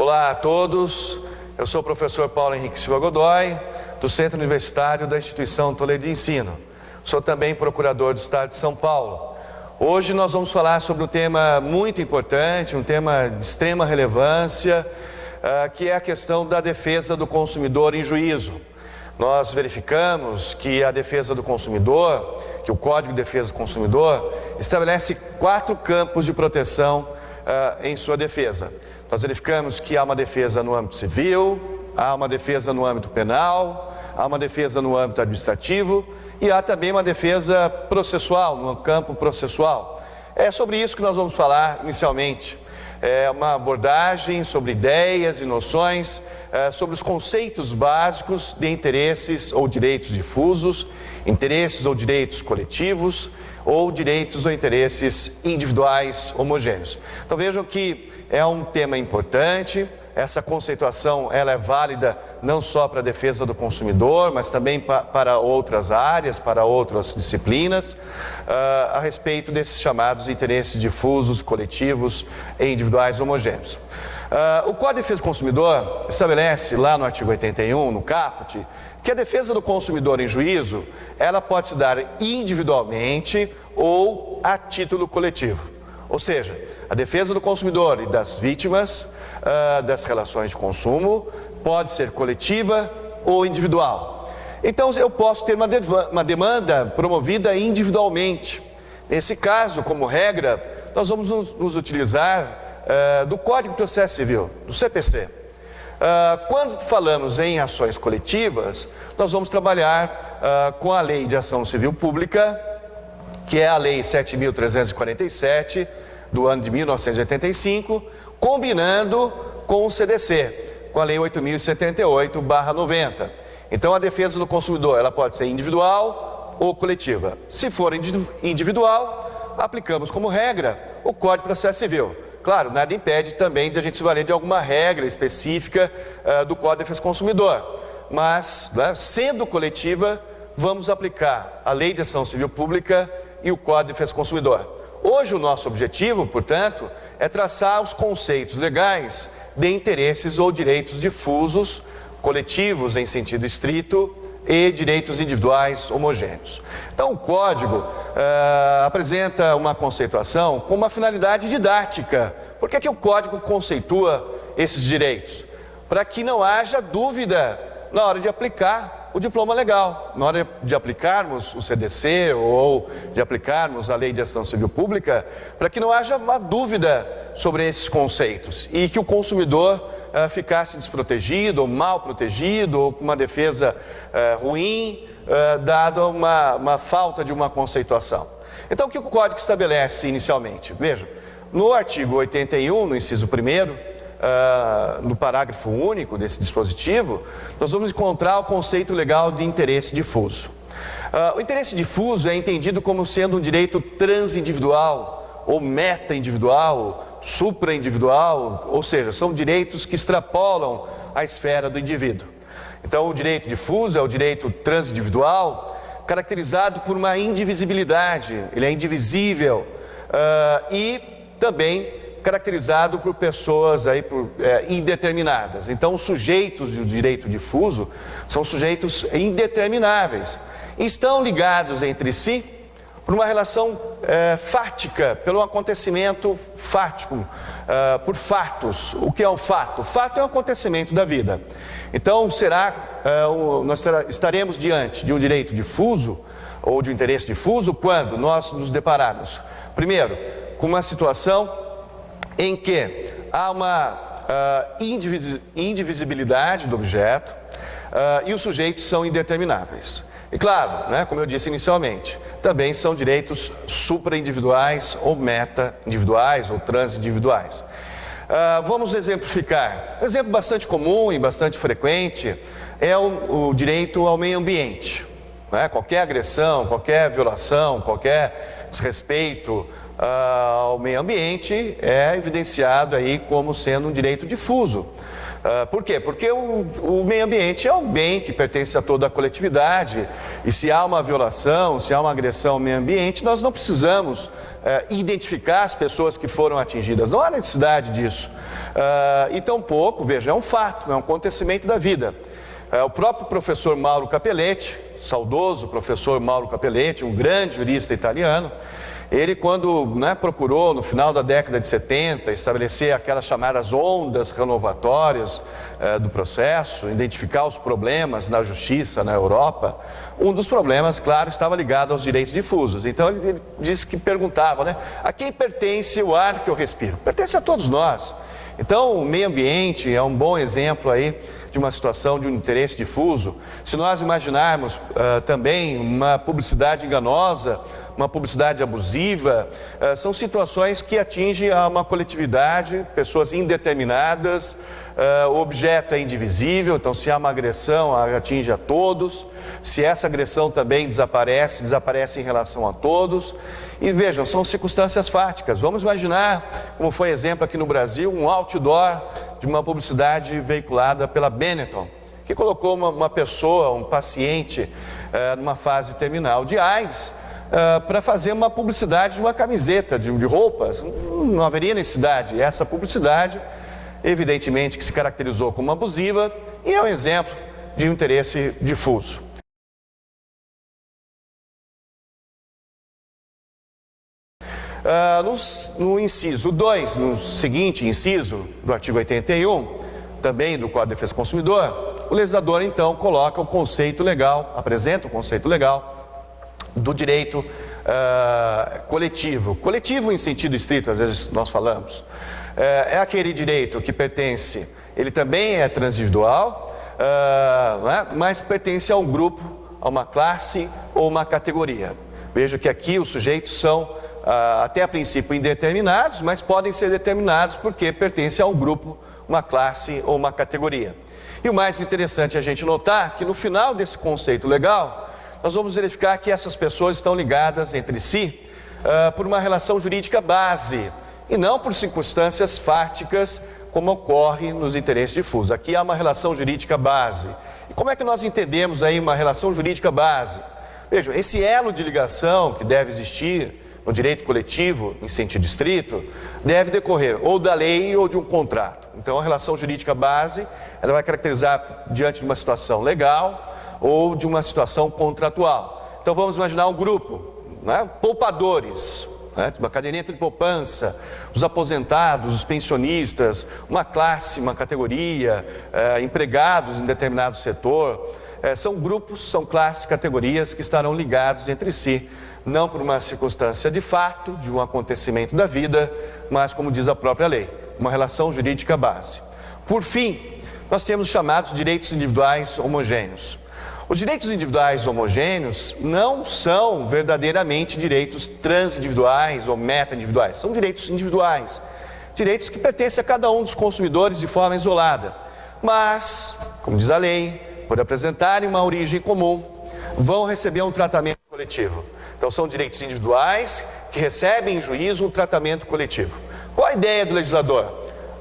Olá a todos, eu sou o professor Paulo Henrique Silva Godoy, do Centro Universitário da Instituição Toledo de Ensino. Sou também procurador do Estado de São Paulo. Hoje nós vamos falar sobre um tema muito importante, um tema de extrema relevância, que é a questão da defesa do consumidor em juízo. Nós verificamos que a defesa do consumidor, que o Código de Defesa do Consumidor, estabelece 4 campos de proteção em sua defesa. Nós verificamos que há uma defesa no âmbito civil, há uma defesa no âmbito penal, há uma defesa no âmbito administrativo e há também uma defesa processual, no campo processual. É sobre isso que nós vamos falar inicialmente. É uma abordagem sobre ideias e noções, sobre os conceitos básicos de interesses ou direitos difusos, interesses ou direitos coletivos, ou direitos ou interesses individuais homogêneos. Então vejam que é um tema importante, essa conceituação ela é válida não só para a defesa do consumidor, mas também para outras áreas, para outras disciplinas, a respeito desses chamados interesses difusos, coletivos e individuais homogêneos. O Código de Defesa do Consumidor estabelece lá no artigo 81, no caput, que a defesa do consumidor em juízo, ela pode se dar individualmente ou a título coletivo. Ou seja, a defesa do consumidor e das vítimas das relações de consumo pode ser coletiva ou individual. Então, eu posso ter uma demanda promovida individualmente. Nesse caso, como regra, nós vamos nos utilizar do Código de Processo Civil, do CPC. Quando falamos em ações coletivas, nós vamos trabalhar com a Lei de Ação Civil Pública, que é a Lei 7.347, do ano de 1985, combinando com o CDC, com a Lei 8.078/90. Então, a defesa do consumidor ela pode ser individual ou coletiva. Se for individual, aplicamos como regra o Código de Processo Civil. Claro, nada impede também de a gente se valer de alguma regra específica do Código de Defesa do Consumidor. Mas, sendo coletiva, vamos aplicar a Lei de Ação Civil Pública e o Código de Defesa do Consumidor. Hoje o nosso objetivo, portanto, é traçar os conceitos legais de interesses ou direitos difusos, coletivos em sentido estrito e direitos individuais homogêneos. Então o Código apresenta uma conceituação com uma finalidade didática. Por que o Código conceitua esses direitos? Para que não haja dúvida na hora de aplicar o diploma legal, na hora de aplicarmos o CDC ou de aplicarmos a Lei de Ação Civil Pública, para que não haja uma dúvida sobre esses conceitos e que o consumidor ficasse desprotegido ou mal protegido ou com uma defesa ruim, dada uma falta de uma conceituação. Então, o que o Código estabelece inicialmente? Veja, no artigo 81, no inciso 1º, no parágrafo único desse dispositivo, nós vamos encontrar o conceito legal de interesse difuso. O interesse difuso é entendido como sendo um direito transindividual ou meta-individual, supra-individual, ou seja, são direitos que extrapolam a esfera do indivíduo. Então, o direito difuso é o direito transindividual, caracterizado por uma indivisibilidade, ele é indivisível e também caracterizado por pessoas indeterminadas. Então, os sujeitos do direito difuso são sujeitos indetermináveis. Estão ligados entre si por uma relação fática, pelo acontecimento fático, por fatos. O que é um fato? O fato é um acontecimento da vida. Então, nós estaremos diante de um direito difuso ou de um interesse difuso quando nós nos depararmos, primeiro, com uma situação em que há uma indivisibilidade do objeto e os sujeitos são indetermináveis. E claro, como eu disse inicialmente, também são direitos supra-individuais ou meta-individuais ou transindividuais. Vamos exemplificar. Um exemplo bastante comum e bastante frequente é o direito ao meio ambiente. Qualquer agressão, qualquer violação, qualquer desrespeito ao meio ambiente é evidenciado aí como sendo um direito difuso. Por quê? Porque o meio ambiente é um bem que pertence a toda a coletividade e se há uma violação, se há uma agressão ao meio ambiente, nós não precisamos identificar as pessoas que foram atingidas, não há necessidade disso. E tampouco, veja, é um fato, é um acontecimento da vida. O próprio professor Mauro Capelletti, saudoso professor Mauro Capelletti, um grande jurista italiano, ele quando procurou no final da década de 70 estabelecer aquelas chamadas ondas renovatórias do processo, identificar os problemas na justiça na Europa, um dos problemas, claro, estava ligado aos direitos difusos. Então ele disse que perguntava, a quem pertence o ar que eu respiro? Pertence a todos nós. Então o meio ambiente é um bom exemplo aí de uma situação de um interesse difuso. Se nós imaginarmos também uma publicidade enganosa, uma publicidade abusiva, são situações que atingem a uma coletividade, pessoas indeterminadas, o objeto é indivisível, então se há uma agressão, atinge a todos, se essa agressão também desaparece em relação a todos, e vejam, são circunstâncias fáticas. Vamos imaginar, como foi exemplo aqui no Brasil, um outdoor de uma publicidade veiculada pela Benetton, que colocou uma pessoa, um paciente, numa fase terminal de AIDS, para fazer uma publicidade de uma camiseta, de roupas. Não haveria necessidade. Essa publicidade, evidentemente, que se caracterizou como abusiva e é um exemplo de um interesse difuso. No inciso 2, no seguinte inciso do artigo 81, também do Código de Defesa do Consumidor, o legislador então coloca o conceito legal, apresenta o conceito legal do direito coletivo. Coletivo em sentido estrito, às vezes nós falamos. É aquele direito que pertence, ele também é transindividual, mas pertence a um grupo, a uma classe ou uma categoria. Veja que aqui os sujeitos são, até a princípio, indeterminados, mas podem ser determinados porque pertencem a um grupo, uma classe ou uma categoria. E o mais interessante é a gente notar que no final desse conceito legal, nós vamos verificar que essas pessoas estão ligadas entre si por uma relação jurídica base e não por circunstâncias fáticas como ocorre nos interesses difusos. Aqui há uma relação jurídica base. E como é que nós entendemos aí uma relação jurídica base? Vejam, esse elo de ligação que deve existir no direito coletivo, em sentido estrito, deve decorrer ou da lei ou de um contrato. Então a relação jurídica base, ela vai caracterizar diante de uma situação legal ou de uma situação contratual. Então vamos imaginar um grupo, poupadores, uma caderneta de poupança, os aposentados, os pensionistas, uma classe, uma categoria, empregados em determinado setor. São grupos, são classes, categorias que estarão ligados entre si, não por uma circunstância de fato, de um acontecimento da vida, mas como diz a própria lei, uma relação jurídica base. Por fim, nós temos os chamados direitos individuais homogêneos. Os direitos individuais homogêneos não são verdadeiramente direitos transindividuais ou meta-individuais, são direitos individuais, direitos que pertencem a cada um dos consumidores de forma isolada, mas, como diz a lei, por apresentarem uma origem comum, vão receber um tratamento coletivo. Então são direitos individuais que recebem em juízo um tratamento coletivo. Qual a ideia do legislador?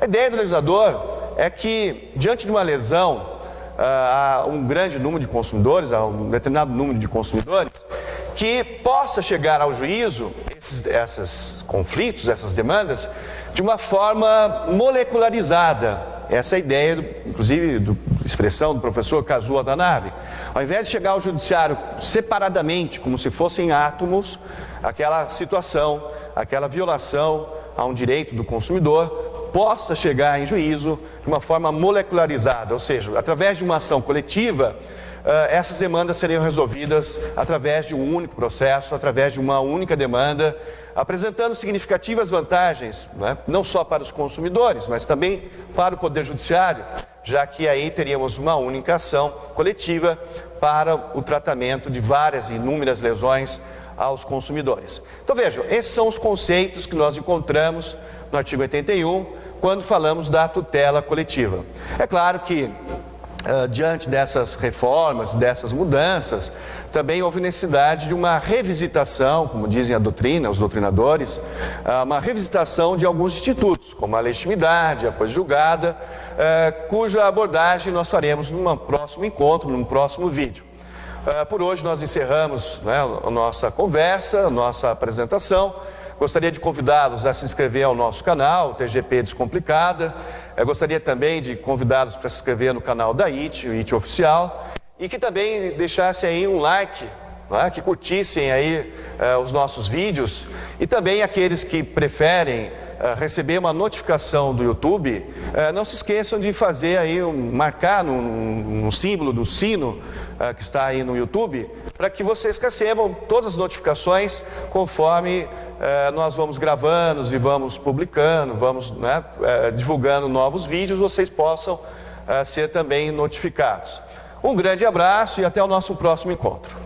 A ideia do legislador é que, diante de uma lesão, a um grande número de consumidores, a um determinado número de consumidores, que possa chegar ao juízo esses conflitos, essas demandas, de uma forma molecularizada. Essa é a ideia, inclusive, da expressão do professor Kazuo Watanabe. Ao invés de chegar ao judiciário separadamente, como se fossem átomos, aquela situação, aquela violação a um direito do consumidor, possa chegar em juízo de uma forma molecularizada, ou seja, através de uma ação coletiva, essas demandas seriam resolvidas através de um único processo, através de uma única demanda, apresentando significativas vantagens, não só para os consumidores, mas também para o Poder Judiciário, já que aí teríamos uma única ação coletiva para o tratamento de várias e inúmeras lesões aos consumidores. Então vejam, esses são os conceitos que nós encontramos no artigo 81, quando falamos da tutela coletiva. É claro que diante dessas reformas, dessas mudanças, também houve necessidade de uma revisitação, como dizem a doutrina, os doutrinadores, uma revisitação de alguns institutos, como a legitimidade, a coisa julgada, cuja abordagem nós faremos num próximo encontro, num próximo vídeo. Por hoje nós encerramos, né, a nossa conversa, a nossa apresentação. Gostaria de convidá-los a se inscrever ao nosso canal, TGP Descomplicada. Gostaria também de convidá-los para se inscrever no canal da IT, o IT Oficial, e que também deixassem aí um like, né, que curtissem aí os nossos vídeos, e também aqueles que preferem receber uma notificação do YouTube, não se esqueçam de fazer aí, marcar no símbolo do sino que está aí no YouTube, para que vocês recebam todas as notificações conforme nós vamos gravando e vamos publicando, vamos, né, divulgando novos vídeos, vocês possam ser também notificados. Um grande abraço e até o nosso próximo encontro.